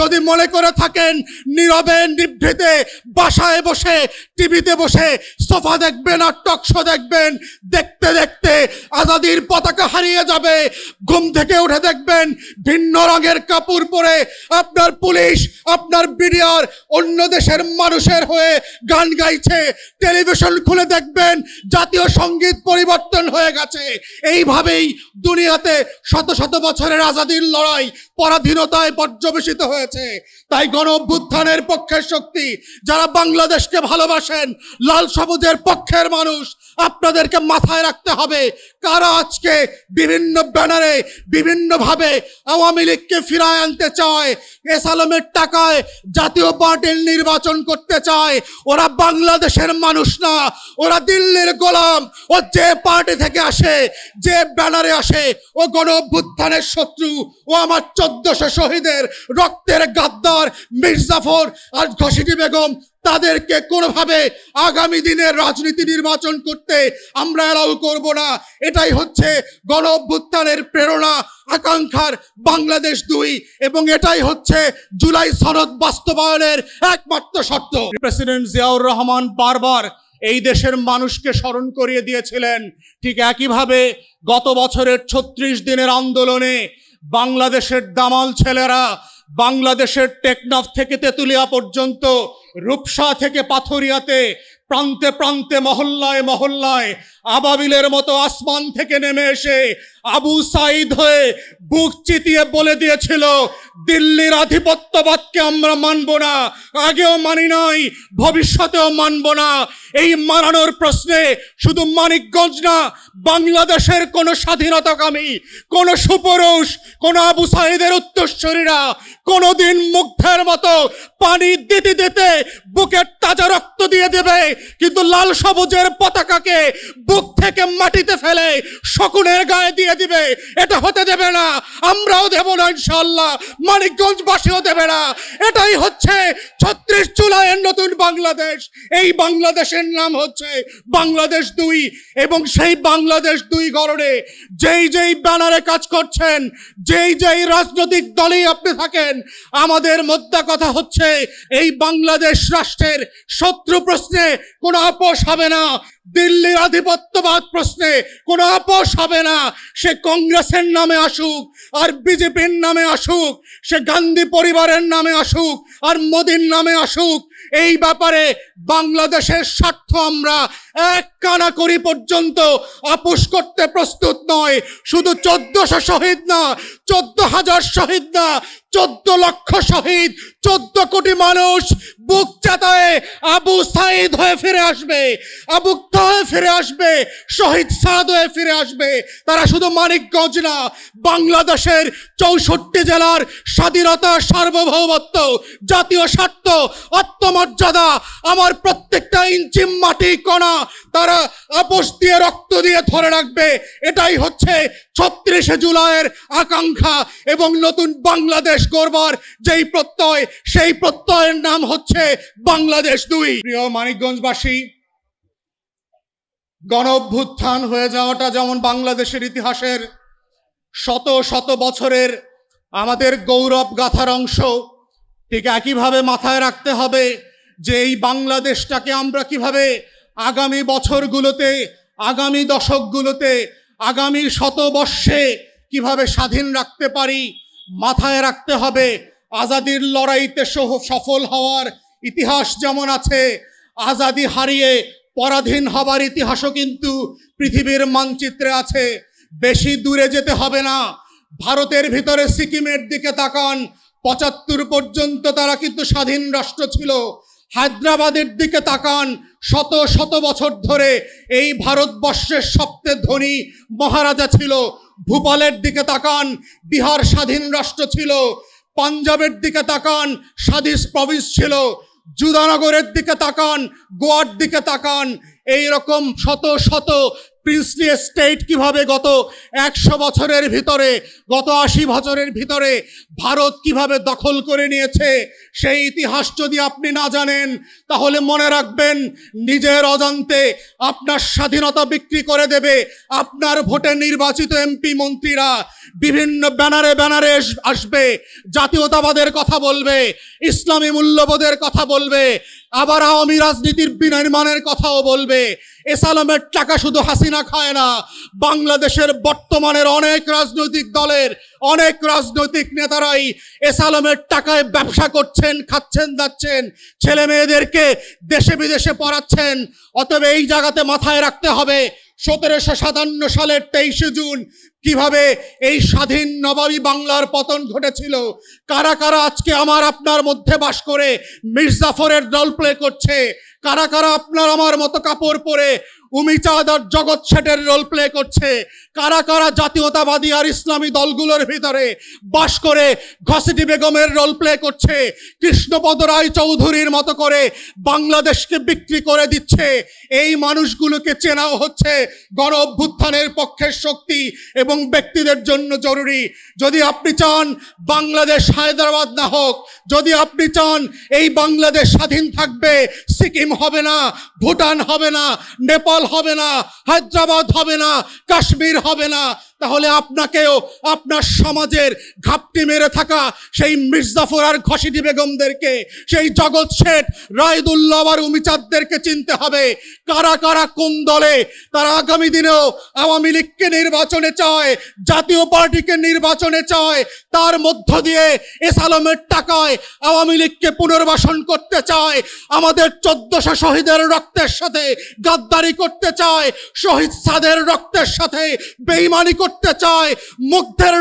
যদি মনে করে থাকেন নীরবে নিভৃতে বাসায় বসে টিভিতে বসে সোফা দেখবেন আর টক শো দেখবেন, দেখতে দেখতে আজাদির পতাকা হারিয়ে যাবে। ঘুম থেকে উঠে দেখবেন ভিন্ন রঙের কাপড় পরে আপনার পুলিশ, আপনার বিডিআর অন্য দেশের মানুষের হয়ে গান গাইছে। টেলিভিশন খুলে দেখবেন জাতীয় সঙ্গীত পরিবর্তন হয়ে গেছে। এইভাবেই দুনিয়াতে শত শত বছরের আজাদির লড়াই পরাধীনতায় পর্যবেসিত হয়েছে। তাই গণ অভ্যুত্থানের পক্ষের শক্তি যারা বাংলাদেশকে ভালোবাসেন, লাল সবুজের পক্ষের মানুষ, আপনাদেরকে মাথায় রাখতে হবে কারা আজকে বিভিন্ন ব্যানারে বিভিন্নভাবে আওয়ামী লীগকে ফিরায় আনতে চায়, এসালামের টাকায় জাতীয় পার্টির নির্বাচন করতে চায়। ওরা বাংলাদেশের মানুষ না, ওরা দিল্লির গোলাম। ও যে পার্টি থেকে আসে, যে ব্যানারে আসে, ও গণ অভ্যুত্থানের শত্রু। ও আমার 1400 শহীদের রক্তের গাদ্দার মির্জাফর আর ঘসিটি বেগম। তাদেরকে কোনোভাবে আগামী দিনের রাজনীতি নির্বাচন করতে আমরা অ্যালাউ করব না। এটাই হচ্ছে গণ অভ্যুত্থানের প্রেরণা, আকাঙ্ক্ষার বাংলাদেশ 2, এবং এটাই হচ্ছে জুলাই সনদ বাস্তবায়নের একমাত্র শর্ত। প্রেসিডেন্ট জিয়াউর রহমান বারবার এই দেশের মানুষকে স্মরণ করিয়ে দিয়েছিলেন, ঠিক একইভাবে গত বছরের 36 দিনের আন্দোলনে বাংলাদেশের দামাল ছেলেরা, বাংলাদেশের টেকনাফ থেকে তেতুলিয়া পর্যন্ত, রূপসা থেকে পাথরিয়াতে, প্রান্তে প্রান্তে মহল্লায় মহল্লায় আবাবিলের মতো আসমান থেকে নেমে এসে আবু সাইদ হয়ে বুক চিতিয়ে বলে দিয়েছিল, দিল্লির আধিপত্যবাদকে আমরা মানব না, আগেও মানি নাই, ভবিষ্যতেও মানব না। এই মানানোর প্রশ্নে শুধু মানিকগঞ্জ না, বাংলাদেশের কোন স্বাধীনতাকামী, কোন সুপুরুষ, কোন আবু সাইদের উত্তরসূরিরা কোনদিন মুগ্ধের মতো পানি দিতে দিতে বুকের তাজা রক্ত দিয়ে দেবে, কিন্তু লাল সবুজের পতাকাকে বুক থেকে মাটিতে ফেলে শকুনের গায়ে দিয়ে দিবে, এটা হতে দেবে না। আমরাও দেব না ইনশাআল্লাহ, মানিকগঞ্জবাসীও দেবে না। এটাই হচ্ছে 36 জুলাইয়ের নতুন বাংলাদেশ। এই বাংলাদেশের নাম হচ্ছে বাংলাদেশ 2, এবং সেই বাংলাদেশ 2 গড়ে যেই যেই ব্যানারে কাজ করছেন, যেই যেই রাজনৈতিক দলেই আপনি থাকেন, আমাদের মোদ্দা কথা হচ্ছে এই বাংলাদেশ রাষ্ট্রের শত্রু প্রশ্নে কোনো আপোষ হবে না। দিল্লির আধিপত্যবাদ প্রশ্নে কোনো আপোষ হবে না। সে কংগ্রেসের নামে আসুক আর বিজেপির নামে আসুক, সে গান্ধী পরিবারের নামে আসুক আর মোদির নামে আসুক, এই ব্যাপারে বাংলাদেশের স্বার্থ আমরা এক কানাকড়ি পর্যন্ত আপোষ করতে প্রস্তুত নয়। শুধু 1400 শহীদ না, 14,000 শহীদ না, 14 লক্ষ শহীদ, 14 কোটি মানুষ বুক চাতায়ে আবু সাইদ হয়ে ফিরে আসবে, আবুক্ত হয়ে ফিরে আসবে, শহীদ সাদ হয়ে ফিরে আসবে। তারা শুধু মানিকগঞ্জ না, বাংলাদেশের 64 জেলার স্বাধীনতা, সার্বভৌমত্ব, জাতীয় স্বার্থ, আত্মমর্যাদা, আমার প্রত্যেকটা ইঞ্চি মাটি কণা তারা আপোষ দিয়ে রক্ত দিয়ে ধরে রাখবে। এটাই হচ্ছে 36 জুলাইয়ের আকাঙ্ক্ষা এবং নতুন বাংলাদেশ গড়বার যেই প্রত্যয়, সেই প্রত্যয়ের নাম হচ্ছে বাংলাদেশ 2। প্রিয় মানিকগঞ্জবাসী, গণ অভ্যুত্থান হয়ে যাওয়াটা যেমন বাংলাদেশের ইতিহাসের শত শত বছরের আমাদের গৌরব গাথার অংশ, ঠিক একইভাবে মাথায় রাখতে হবে যে এই বাংলাদেশটাকে আমরা কিভাবে আগামী বছরগুলোতে, আগামী দশকগুলোতে, আগামী শতবর্ষে কিভাবে স্বাধীন রাখতে পারি। মাথায় রাখতে হবে আজাদির লড়াইতে সফল হওয়ার ইতিহাস যেমন আছে, আজাদি হারিয়ে পরাধীন হবার ইতিহাসও কিন্তু পৃথিবীর মানচিত্রে আছে। বেশি দূরে যেতে হবে না, ভারতের ভিতরে সিকিমের দিকে তাকান, 75 পর্যন্ত তারা কিন্তু স্বাধীন রাষ্ট্র ছিল। হায়দ্রাবাদের দিকে তাকান, শত শত বছর ধরে এই ভারতবর্ষের সবচেয়ে ধনী মহারাজা ছিল। ভূপালের দিকে তাকান, বিহার স্বাধীন রাষ্ট্র ছিল। পাঞ্জাবের দিকে তাকান, স্বাধীন প্রভিন্স ছিল। জুদানগরের দিকে তাকান, গোয়ার দিকে তাকান। এই রকম শত শত প্রিন্সলি এস্টেট কিভাবে গত 100 বছরের ভিতরে, গত 80 বছরের ভিতরে ভারত কিভাবে দখল করে নিয়েছে, সেই ইতিহাস যদি আপনি না জানেন তাহলে মনে রাখবেন নিজের অজান্তে আপনার স্বাধীনতা বিক্রি করে দেবে আপনার ভোটে নির্বাচিত এমপি মন্ত্রীরা। বিভিন্ন ব্যানারে ব্যানারে আসবে, জাতীয়তাবাদের কথা বলবে, ইসলামী মূল্যবোধের কথা বলবে, আবার আওয়ামী রাজনীতির বিনির্মাণের কথাও বলবে। এসালামের টাকা শুধু হাসিনা খায় না, বাংলাদেশের বর্তমানের অনেক রাজনৈতিক দলের অনেক রাজনৈতিক নেতারাই এসালামের টাকায় ব্যবসা করছেন, খাচ্ছেন, যাচ্ছেন, ছেলে মেয়েদেরকে দেশে বিদেশে পড়াচ্ছেন। অতএব এই জায়গাতে মাথায় রাখতে হবে 1757 সালের 23 জুন কিভাবে এই স্বাধীন নবাবী বাংলার পতন ঘটেছিল। কারা কারা আজকে আমার আপনার মধ্যে বাস করে মির্জাফরের রোল প্লে করছে, কারা কারা আপনার আমার মতো কাপড় পরে উমিচাঁদ আর জগৎ শেঠের রোল প্লে করছে, কারা কারা জাতীয়তাবাদী আর ইসলামী দলগুলোর ভিতরে বাস করে ঘসিটি বেগমের রোল প্লে করছে, কৃষ্ণপদ রায় চৌধুরীর মতো করে বাংলাদেশকে বিক্রি করে দিচ্ছে। এই মানুষগুলোকে চেনাও হচ্ছে গণ অভ্যুত্থানের পক্ষের শক্তি এবং ব্যক্তিদের জন্য জরুরি। যদি আপনি চান বাংলাদেশ হায়দ্রাবাদ না হোক, যদি আপনি চান এই বাংলাদেশ স্বাধীন থাকবে, সিকিম হবে না, ভুটান হবে না, নেপাল হবে না, হায়দ্রাবাদ হবে না, কাশ্মীর হবে না, তাহলে আপনাকেও আপনার সমাজের ঘাপটি মেরে থাকা সেই মির্জাফর আর ঘসিটি বেগমদেরকে, সেই জগৎ শেঠ, রায়দুল্লাহ আর উমিচাঁদদেরকে চিনতে হবে। কারা কারা কোন দলে, তারা আগামী দিনেও আওয়ামী লীগকে নির্বাচনে চায়, জাতীয় পার্টিকে নির্বাচনে চায়, তার মধ্য দিয়ে এসালামের টাকায় আওয়ামী লীগকে পুনর্বাসন করতে চায়, আমাদের 1400 শহীদের রক্তের সাথে গাদ্দারি করতে চায়, শহীদ সাদের রক্তের সাথে বেঈমানি করতে চায়, মুগ্ধের